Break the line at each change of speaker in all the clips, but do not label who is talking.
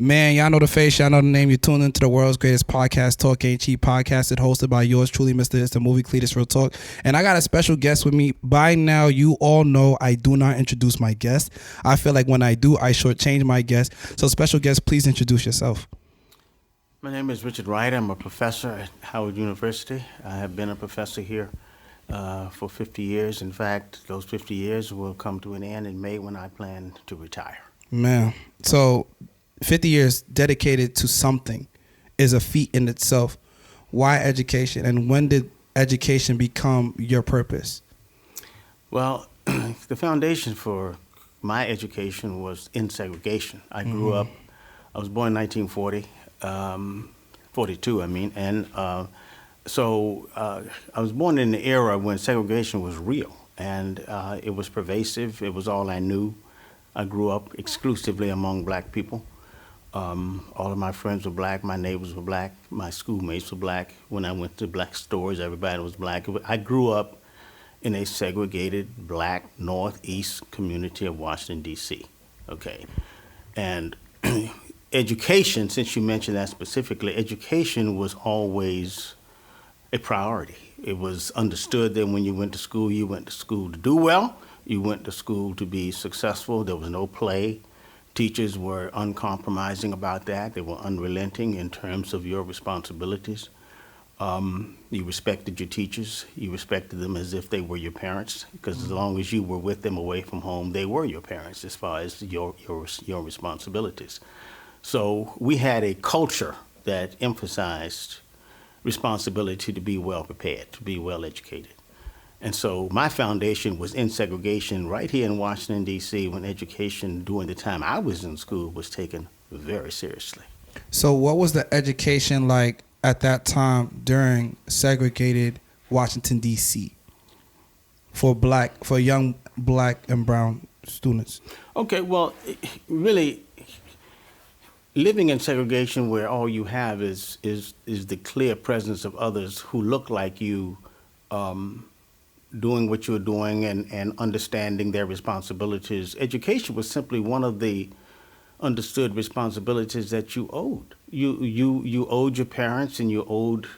Man, y'all know the face, y'all know the name. You're tuned into the world's greatest podcast, Talk Ain't Cheap podcast. It's hosted by yours truly, Mr. It's the Movie Cletus Real Talk. And I got a special guest with me. By now, you all know I do not introduce my guest. I feel like when I do, I shortchange my guest. So special guest, please introduce yourself.
My name is Richard Wright. I'm a professor at Howard University. I have been a professor here for 50 years. In fact, those 50 years will come to an end in May when I plan to retire.
Man, so 50 years dedicated to something is a feat in itself. Why education, and when did education become your purpose?
Well, the foundation for my education was in segregation. I grew up, I was born in 1940, 42 I mean, and so I was born in the era when segregation was real, and it was pervasive. It was all I knew. I grew up exclusively among black people. All of my friends were black, my neighbors were black, my schoolmates were black. When I went to black stores, everybody was black. I grew up in a segregated black northeast community of Washington, D.C., okay? And education, since you mentioned that specifically, education was always a priority. It was understood that when you went to school to do well, you went to school to be successful. There was no play. Teachers were uncompromising about that. They were unrelenting in terms of your responsibilities. You respected your teachers. You respected them as if they were your parents, because as long as you were with them away from home, they were your parents as far as your responsibilities. So we had a culture that emphasized responsibility to be well prepared, to be well educated. And so my foundation was in segregation right here in Washington, D.C., when education during the time I was in school was taken very seriously.
So what was the education like at that time during segregated Washington, D.C. for young black and brown students? Okay,
well, really, living in segregation where all you have is the clear presence of others who look like you, doing what you're doing and understanding their responsibilities. Education was simply one of the understood responsibilities that you owed. You owed your parents, and you owed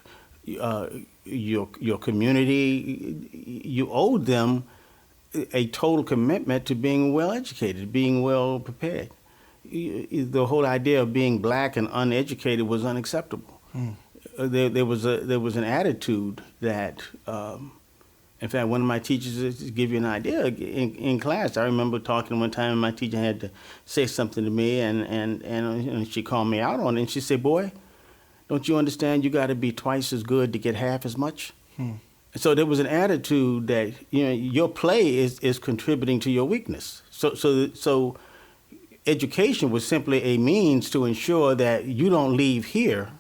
your community. You owed them a total commitment to being well educated, being well prepared. The whole idea of being black and uneducated was unacceptable. There was an attitude that. In fact, one of my teachers, to give you an idea, in class, I remember talking one time, and my teacher had to say something to me, and she called me out on it, and she said, "Boy, don't you understand you got to be twice as good to get half as much?" So there was an attitude that, your play is contributing to your weakness. So education was simply a means to ensure that you don't leave here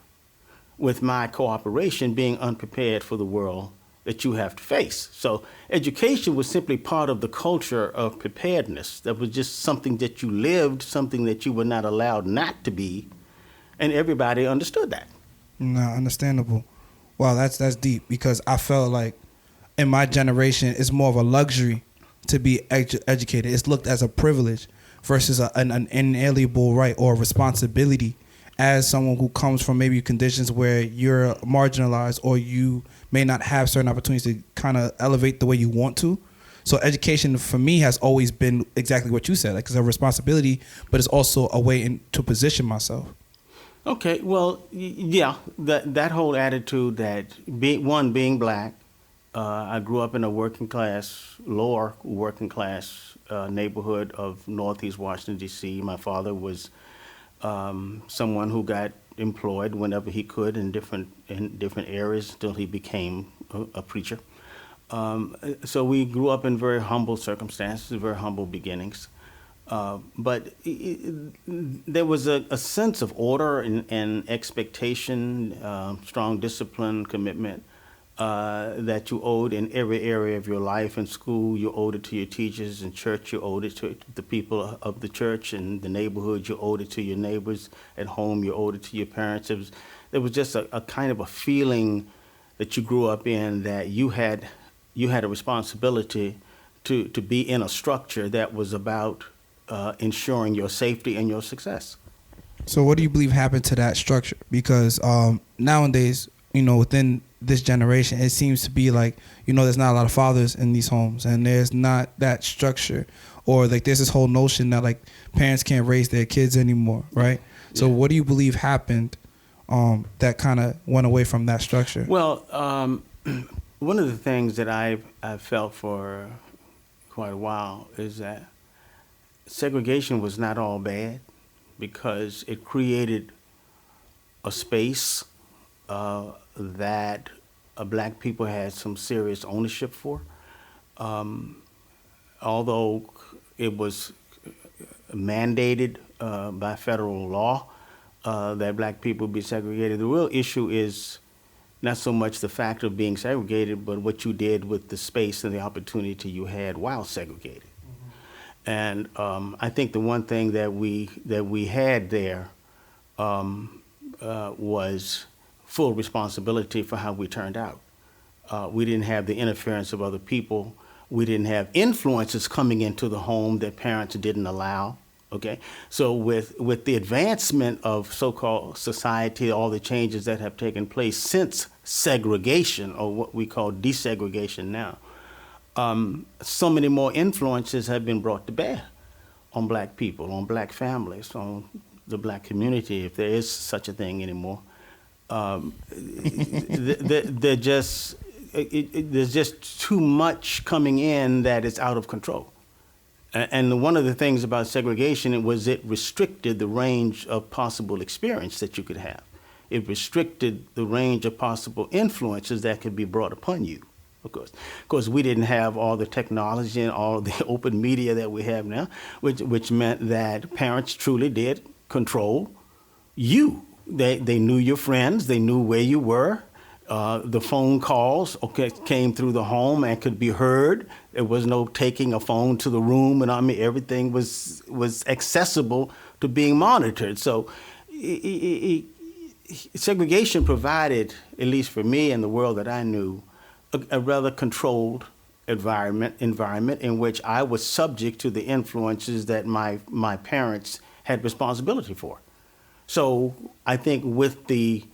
with my cooperation being unprepared for the world that you have to face. So education was simply part of the culture of preparedness. That was just something that you lived, something that you were not allowed not to be, and everybody understood that.
No, understandable. Wow, that's deep, because I felt like in my generation, it's more of a luxury to be educated. It's looked as a privilege versus an inalienable right or responsibility. As someone who comes from maybe conditions where you're marginalized or you may not have certain opportunities to kind of elevate the way you want to. So education for me has always been exactly what you said. Like, it's a responsibility, but it's also a way to position myself.
Okay, well, yeah, that whole attitude that being black, I grew up in a lower working class neighborhood of Northeast Washington, D.C. My father was someone who got employed whenever he could in different areas until he became a preacher. So we grew up in very humble circumstances, very humble beginnings. But there was a sense of order and expectation, strong discipline, commitment that you owed in every area of your life. In school, you owed it to your teachers. In church, you owed it to the people of the church. In the neighborhood, you owed it to your neighbors. At home, you owed it to your parents. There was just a kind of a feeling that you grew up in, that you had a responsibility to be in a structure that was about ensuring your safety and your success.
So what do you believe happened to that structure? Because nowadays, within this generation, it seems to be like, there's not a lot of fathers in these homes, and there's not that structure, or like there's this whole notion that like parents can't raise their kids anymore, right? So what do you believe happened that kind of went away from that structure?
Well, one of the things that I've felt for quite a while is that segregation was not all bad, because it created a space that black people had some serious ownership for. Although it was mandated by federal law that black people be segregated, the real issue is not so much the fact of being segregated, but what you did with the space and the opportunity you had while segregated. And I think the one thing that we had there was full responsibility for how we turned out. We didn't have the interference of other people. We didn't have influences coming into the home that parents didn't allow. Okay, so with the advancement of so-called society, all the changes that have taken place since segregation, or what we call desegregation now, so many more influences have been brought to bear on black people, on black families, on the black community, if there is such a thing anymore. There's just too much coming in that is out of control. And one of the things about segregation was it restricted the range of possible experience that you could have. It restricted the range of possible influences that could be brought upon you. Of course, we didn't have all the technology and all the open media that we have now, which meant that parents truly did control you. They knew your friends, they knew where you were. The phone calls came through the home and could be heard. There was no taking a phone to the room, and I mean everything was accessible to being monitored. So segregation provided, at least for me and the world that I knew, a rather controlled environment in which I was subject to the influences that my parents had responsibility for. So I think with the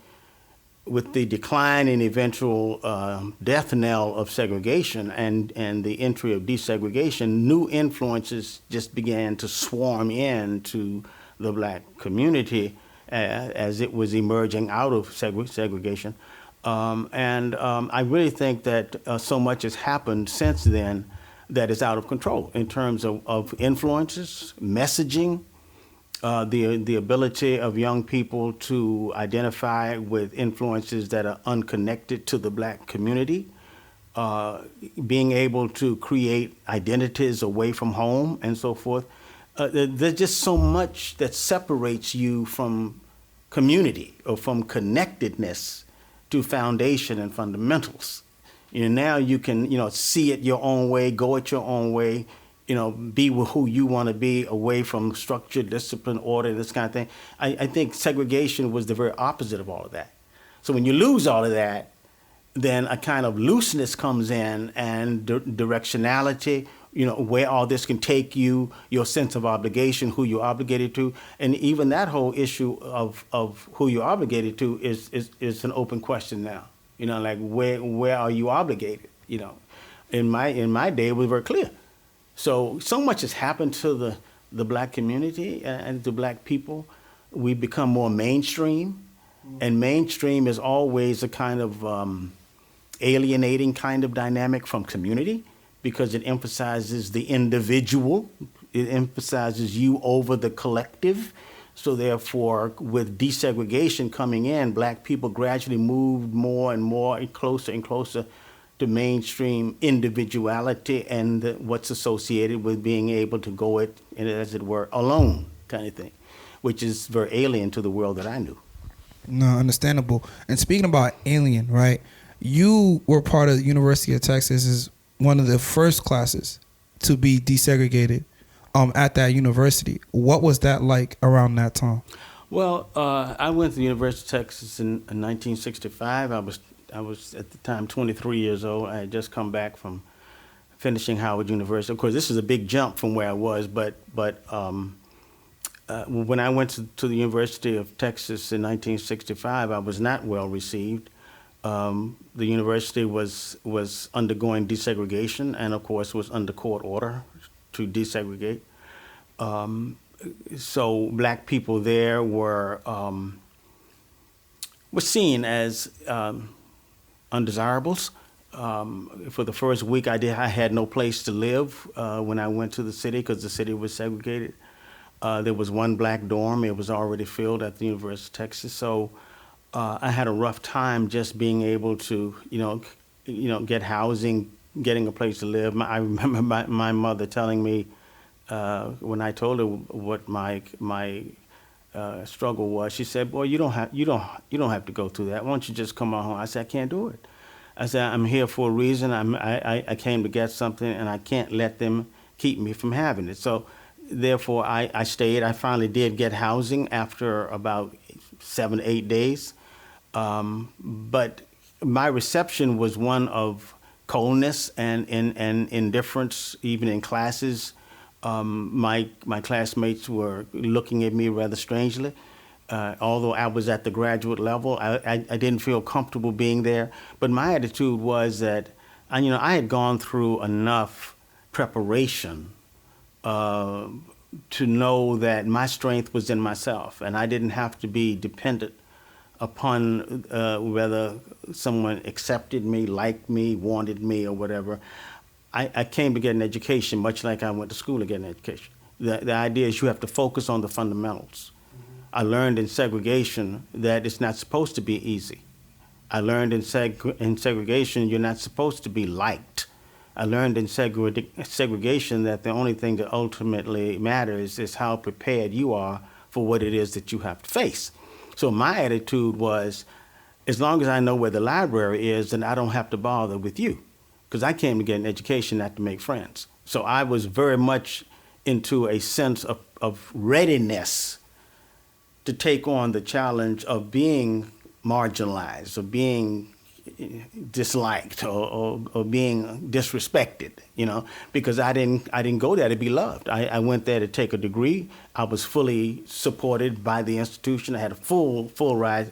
decline and eventual death knell of segregation and the entry of desegregation, new influences just began to swarm into the black community as it was emerging out of segregation. I really think that so much has happened since then that is out of control in terms of influences, messaging, the ability of young people to identify with influences that are unconnected to the black community, being able to create identities away from home and so forth. There's just so much that separates you from community or from connectedness to foundation and fundamentals. Now you can, see it your own way, go it your own way, be with who you want to be, away from structure, discipline, order, this kind of thing. I think segregation was the very opposite of all of that. So when you lose all of that, then a kind of looseness comes in and directionality, where all this can take you, your sense of obligation, who you're obligated to. And even that whole issue of who you're obligated to is an open question now. Like where are you obligated? In my day, it was very clear. So much has happened to the black community and to black people. We've become more mainstream, and mainstream is always a kind of alienating kind of dynamic from community because it emphasizes the individual. It emphasizes you over the collective. So therefore, with desegregation coming in, black people gradually moved more and more and closer to mainstream individuality and what's associated with being able to go it, as it were, alone kind of thing, which is very alien to the world that I knew.
No, understandable. And speaking about alien, right? You were part of the University of Texas as one of the first classes to be desegregated at that university. What was that like around that time?
Well, I went to the University of Texas in 1965. I was at the time 23 years old. I had just come back from finishing Howard University. Of course, this is a big jump from where I was, but when I went to the University of Texas in 1965, I was not well received. The university was undergoing desegregation, and of course was under court order to desegregate. So black people there were seen as undesirables. For the first week I had no place to live when I went to the city because the city was segregated. There was one black dorm. It was already filled at the University of Texas. So I had a rough time just being able to, get housing, getting a place to live. I remember my mother telling me when I told her what my struggle was. She said, "Boy, you don't have to go through that. Why don't you just come on home?" I said, "I can't do it." I said, "I'm here for a reason. I came to get something, and I can't let them keep me from having it." So, therefore, I stayed. I finally did get housing after about 7, 8 days. But my reception was one of coldness and indifference, even in classes. My classmates were looking at me rather strangely. Although I was at the graduate level, I didn't feel comfortable being there. But my attitude was that, I had gone through enough preparation to know that my strength was in myself, and I didn't have to be dependent upon whether someone accepted me, liked me, wanted me, or whatever. I came to get an education, much like I went to school to get an education. The idea is you have to focus on the fundamentals. I learned in segregation that it's not supposed to be easy. I learned in segregation you're not supposed to be liked. I learned in segregation that the only thing that ultimately matters is how prepared you are for what it is that you have to face. So my attitude was, as long as I know where the library is, then I don't have to bother with you, because I came to get an education, not to make friends. So I was very much into a sense of readiness to take on the challenge of being marginalized, or being disliked, or being disrespected, because I didn't go there to be loved. I went there to take a degree. I was fully supported by the institution. I had a full ride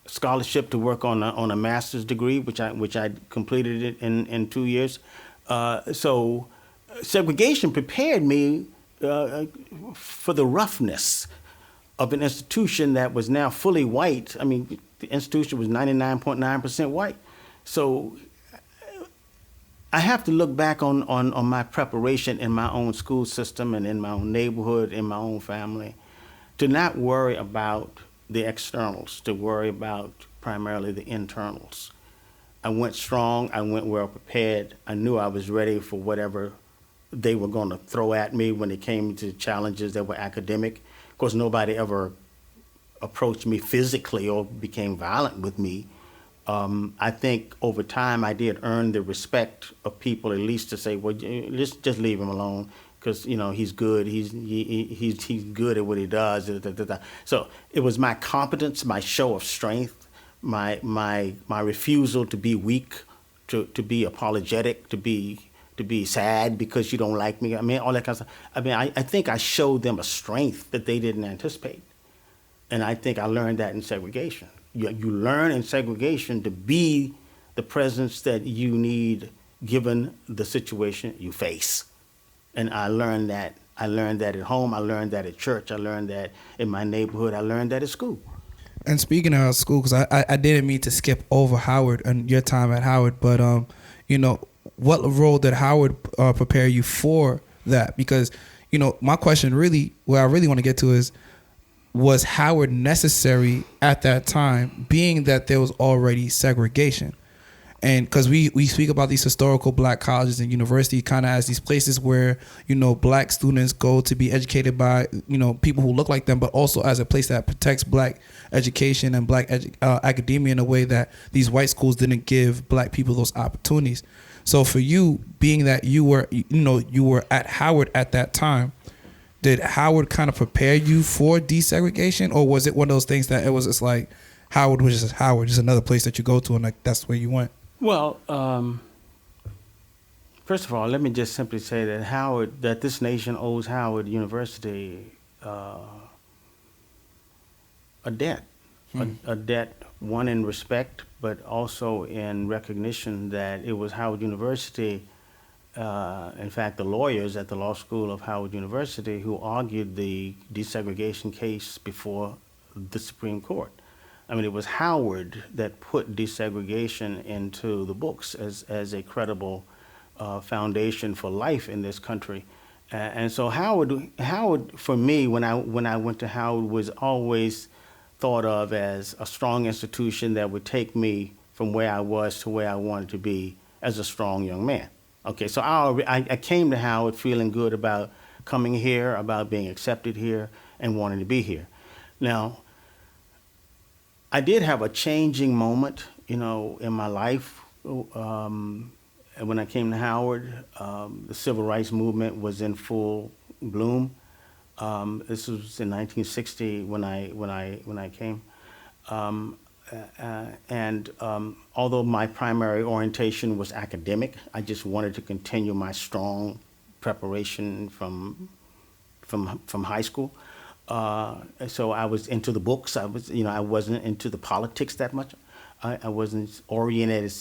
scholarship to work on a master's degree, which I completed it in 2 years. So segregation prepared me for the roughness of an institution that was now fully white. I mean, the institution was 99.9% white. So I have to look back on my preparation in my own school system and in my own neighborhood, in my own family, to not worry about the externals, to worry about primarily the internals. I went strong, I went well prepared. I knew I was ready for whatever they were going to throw at me when it came to challenges that were academic. Of course, nobody ever approached me physically or became violent with me. I think over time I did earn the respect of people, at least to say, well, just leave him alone, because he's good. He's good at what he does. So it was my competence, my show of strength, my refusal to be weak, to be apologetic, to be sad because you don't like me. I mean, all that kind of stuff. I mean, I think I showed them a strength that they didn't anticipate. And I think I learned that in segregation. You learn in segregation to be the presence that you need given the situation you face. And I learned that. I learned that at home. I learned that at church. I learned that in my neighborhood. I learned that at school.
And speaking of school, because I didn't mean to skip over Howard and your time at Howard, but what role did Howard prepare you for that? Because my question really, what I really want to get to is, was Howard necessary at that time, being that there was already segregation? And because we speak about these historical black colleges and universities kind of as these places where, black students go to be educated by, people who look like them, but also as a place that protects black education and black academia in a way that these white schools didn't give black people those opportunities. So for you, being that you were at Howard at that time, did Howard kind of prepare you for desegregation, or was it one of those things that it was just like Howard was just Howard, just another place that you go to, and like that's where you went?
Well, first of all, let me just simply say that this nation owes Howard University a debt, a debt, one in respect, but also in recognition that it was Howard University, in fact, the lawyers at the law school of Howard University who argued the desegregation case before the Supreme Court. I mean, it was Howard that put desegregation into the books as a credible foundation for life in this country. And so Howard, for me, when I went to Howard, was always thought of as a strong institution that would take me from where I was to where I wanted to be as a strong young man. Okay, so I came to Howard feeling good about coming here, about being accepted here, and wanting to be here. Now, I did have a changing moment, in my life. When I came to Howard, the civil rights movement was in full bloom. This was in 1960 when I came, and although my primary orientation was academic, I just wanted to continue my strong preparation from high school. So I was into the books. I wasn't into the politics that much. I wasn't oriented,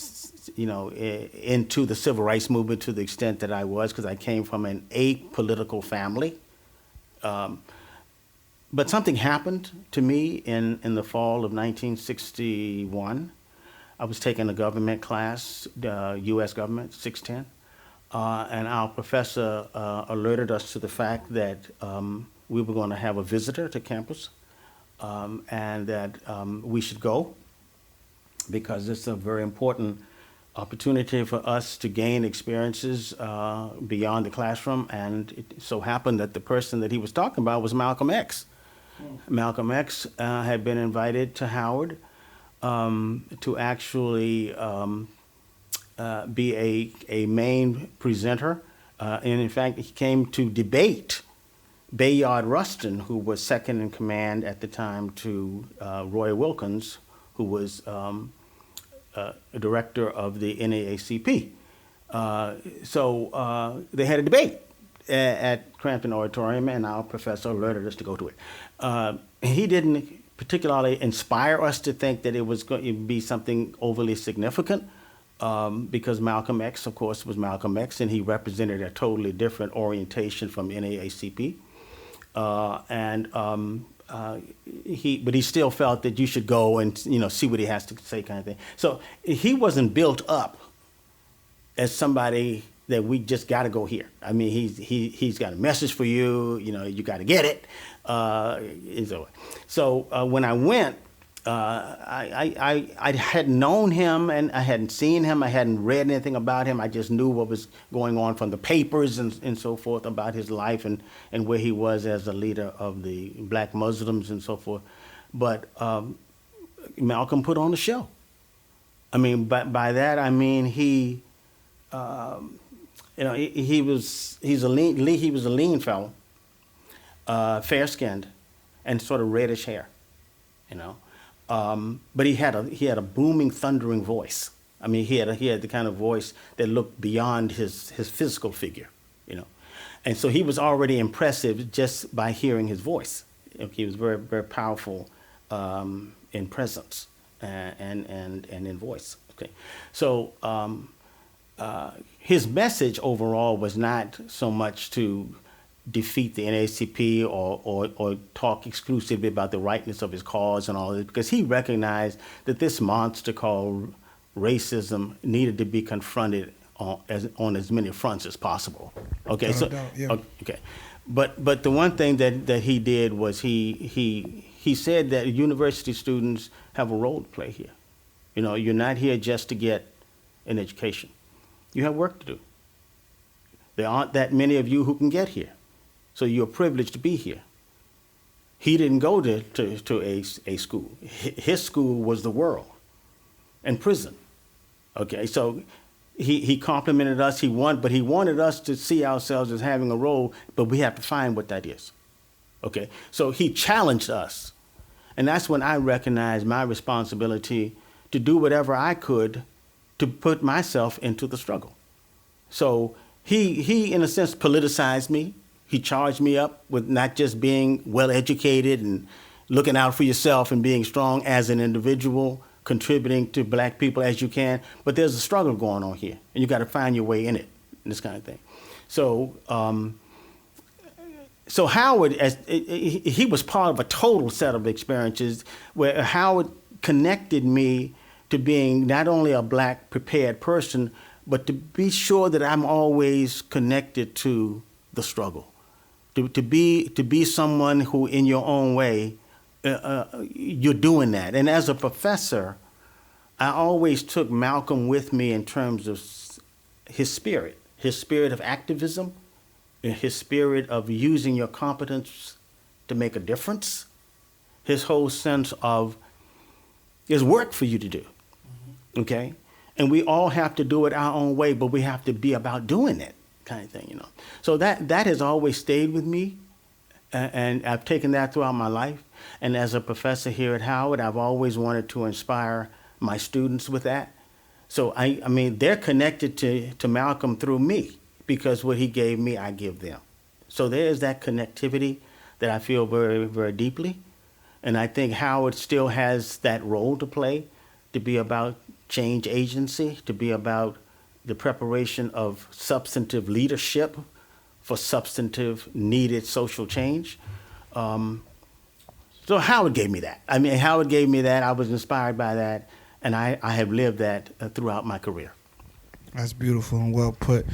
into the civil rights movement to the extent that I was, because I came from an apolitical family. But something happened to me in the fall of 1961. I was taking a government class, U.S. government, 610, and our professor alerted us to the fact that we were going to have a visitor to campus, and that we should go, because it's a very important opportunity for us to gain experiences beyond the classroom. And it so happened that the person that he was talking about was Malcolm X. Malcolm X had been invited to Howard to actually be a main presenter. And in fact, he came to debate Bayard Rustin, who was second in command at the time to Roy Wilkins, who was a director of the NAACP. So they had a debate at Crampton Auditorium, and our professor alerted us to go to it. He didn't particularly inspire us to think that it was going to be something overly significant, because Malcolm X, of course, was Malcolm X, and he represented a totally different orientation from NAACP. But he still felt that you should go and see what he has to say, kind of thing. So he wasn't built up as somebody that we just got to go here. I mean, he's got a message for you. You got to get it. So when I went, I hadn't known him, and I hadn't seen him. I hadn't read anything about him. I just knew what was going on from the papers and so forth about his life and where he was as a leader of the black Muslims and so forth. But Malcolm put on a show. I mean, by that I mean he was a lean fellow, fair-skinned, and sort of reddish hair, But he had a booming, thundering voice. I mean, he had the kind of voice that looked beyond his physical figure, And so he was already impressive just by hearing his voice. He was very, very powerful in presence and in voice. Okay, so his message overall was not so much to defeat the NAACP or talk exclusively about the rightness of his cause and all this, because he recognized that this monster called racism needed to be confronted on as many fronts as possible. Okay, so okay, but the one thing that he did was he said that university students have a role to play here. You're not here just to get an education. You have work to do. There aren't that many of you who can get here. So you're privileged to be here. He didn't go to a school. His school was the world and prison. Okay, so he complimented us. But he wanted us to see ourselves as having a role, but we have to find what that is. Okay, so he challenged us. And that's when I recognized my responsibility to do whatever I could to put myself into the struggle. So he in a sense, politicized me. He charged me up with not just being well educated and looking out for yourself and being strong as an individual, contributing to black people as you can, but there's a struggle going on here, and you got to find your way in it, and this kind of thing. So, so Howard, he was part of a total set of experiences where Howard connected me to being not only a black prepared person, but to be sure that I'm always connected to the struggle, to be someone who, in your own way, you're doing that. And as a professor, I always took Malcolm with me in terms of his spirit of activism, and his spirit of using your competence to make a difference, his whole sense of there's work for you to do, okay? And we all have to do it our own way, but we have to be about doing it, kind of thing, you know. So that has always stayed with me, and I've taken that throughout my life. And as a professor here at Howard, I've always wanted to inspire my students with that. So I mean, they're connected to Malcolm through me, because what he gave me, I give them. So there is that connectivity that I feel very, very deeply. And I think Howard still has that role to play, to be about change agency, to be about the preparation of substantive leadership for substantive needed social change. So Howard gave me that. I mean, Howard gave me that. I was inspired by that, and I have lived that throughout my career.
That's beautiful and well put.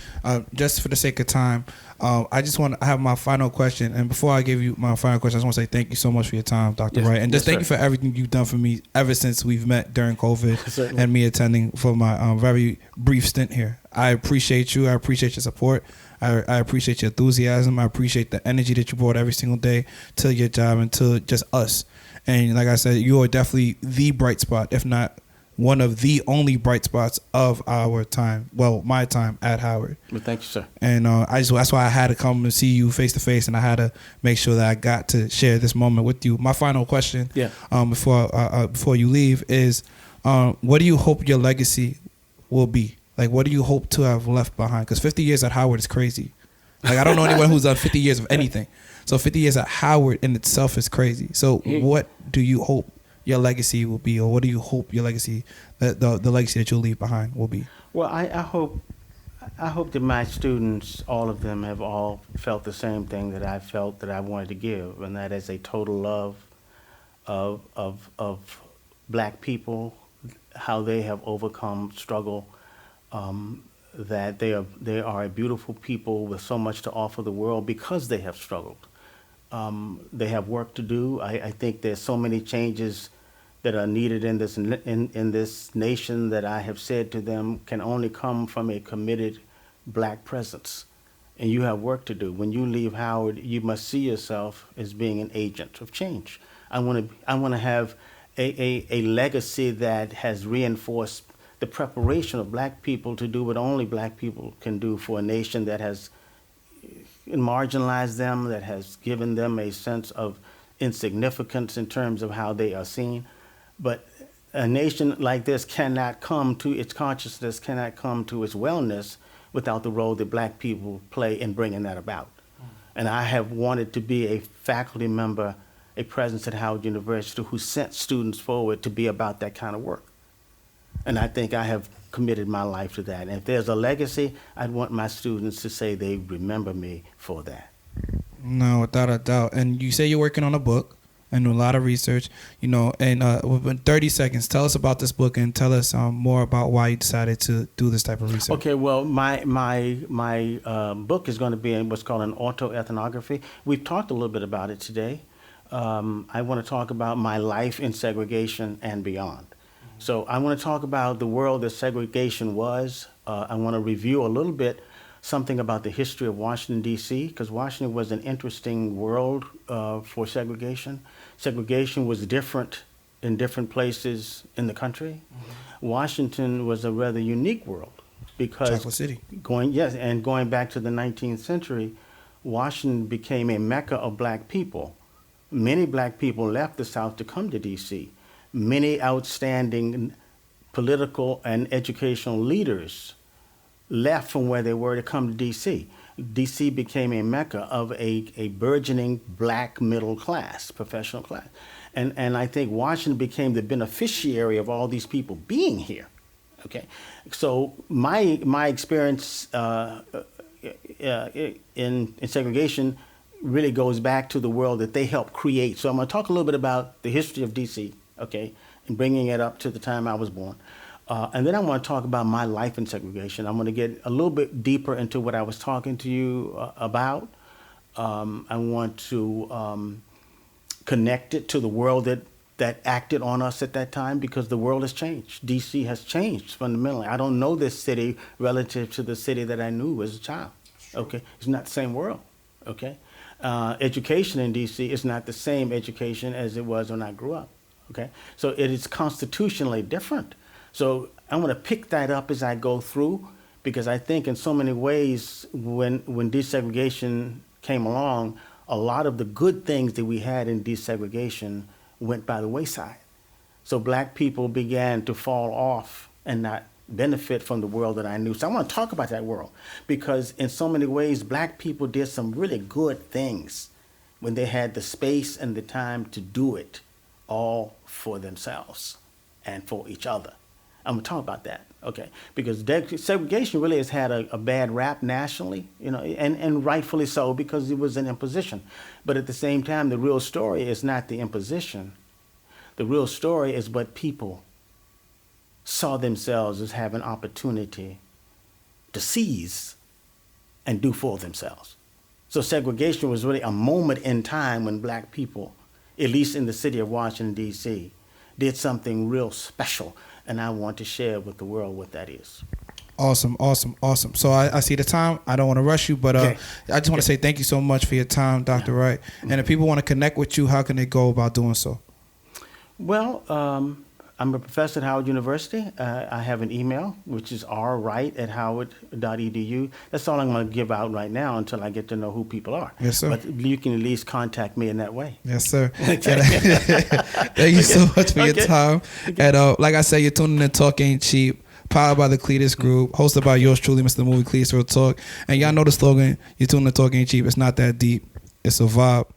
Just for the sake of time, I have my final question. And before I give you my final question, I just want to say thank you so much for your time, Dr.
Yes,
Wright. And just
yes,
thank you for everything you've done for me ever since we've met during COVID and me attending for my very brief stint here. I appreciate you. I appreciate your support. I appreciate your enthusiasm. I appreciate the energy that you brought every single day to your job and to just us. And like I said, you are definitely the bright spot, if not one of the only bright spots of our time. Well, my time at Howard.
Well, thank you, sir.
And that's why I had to come and see you face to face, and I had to make sure that I got to share this moment with you. My final question, before you leave, is what do you hope your legacy will be? Like, what do you hope to have left behind? Because 50 years at Howard is crazy. Like, I don't know anyone who's done 50 years of anything. So 50 years at Howard in itself is crazy. So what do you hope your legacy will be, or what do you hope your legacy, the legacy that you'll leave behind will be?
Well, I hope that my students, all of them, have all felt the same thing that I felt that I wanted to give, and that is a total love of black people, how they have overcome struggle, that they are a beautiful people with so much to offer the world because they have struggled. They have work to do. I think there's so many changes that are needed in this nation that I have said to them can only come from a committed black presence. And you have work to do. When you leave Howard, you must see yourself as being an agent of change. I want to have a legacy that has reinforced the preparation of black people to do what only black people can do for a nation that has marginalized them, that has given them a sense of insignificance in terms of how they are seen. But a nation like this cannot come to its consciousness, cannot come to its wellness without the role that black people play in bringing that about. And I have wanted to be a faculty member, a presence at Howard University who sent students forward to be about that kind of work. And I think I have committed my life to that. And if there's a legacy, I'd want my students to say they remember me for that.
No, without a doubt. And you say you're working on a book and a lot of research, you know, and within 30 seconds, tell us about this book and tell us more about why you decided to do this type of research.
Okay, well, my book is going to be in what's called an autoethnography. We've talked a little bit about it today. I want to talk about my life in segregation and beyond. So I want to talk about the world that segregation was. I want to review a little bit something about the history of Washington, D.C., because Washington was an interesting world for segregation. Segregation was different in different places in the country. Mm-hmm. Washington was a rather unique world because
Chocolate City.
Going back to the 19th century, Washington became a mecca of black people. Many black people left the South to come to D.C. Many outstanding political and educational leaders left from where they were to come to D.C. D.C. became a mecca of a burgeoning black middle class, professional class. And I think Washington became the beneficiary of all these people being here. Okay, so my experience in segregation really goes back to the world that they helped create. So I'm going to talk a little bit about the history of D.C., okay, and bringing it up to the time I was born. And then I want to talk about my life in segregation. I'm going to get a little bit deeper into what I was talking to you about. I want to connect it to the world that acted on us at that time, because the world has changed. D.C. has changed fundamentally. I don't know this city relative to the city that I knew as a child. Okay, it's not the same world. Okay, education in D.C. is not the same education as it was when I grew up. Okay, so it is constitutionally different. So I'm going to pick that up as I go through, because I think in so many ways when desegregation came along, a lot of the good things that we had in desegregation went by the wayside. So black people began to fall off and not benefit from the world that I knew. So I want to talk about that world, because in so many ways, black people did some really good things when they had the space and the time to do it all for themselves and for each other. I'm going to talk about that, okay? Because segregation really has had a bad rap nationally, you know, and rightfully so, because it was an imposition. But at the same time, the real story is not the imposition. The real story is what people saw themselves as having opportunity to seize and do for themselves. So segregation was really a moment in time when black people, at least in the city of Washington, D.C., did something real special. And I want to share with the world what that is.
Awesome. So I see the time. I don't want to rush you, but
Okay.
I just want to say thank you so much for your time, Dr. Wright. And if people want to connect with you, how can they go about doing so?
Well, I'm a professor at Howard University. I have an email, which is rwright@howard.edu. That's all I'm going to give out right now until I get to know who people are.
Yes, sir.
But you can at least contact me in that way.
Yes, sir. Thank you so much for your time. And like I said, you're tuning in Talk Ain't Cheap, powered by the Cletus Group, hosted by yours truly, Mr. Movie Cletus Real Talk. And y'all know the slogan, you're tuning in Talk Ain't Cheap. It's not that deep. It's a vibe.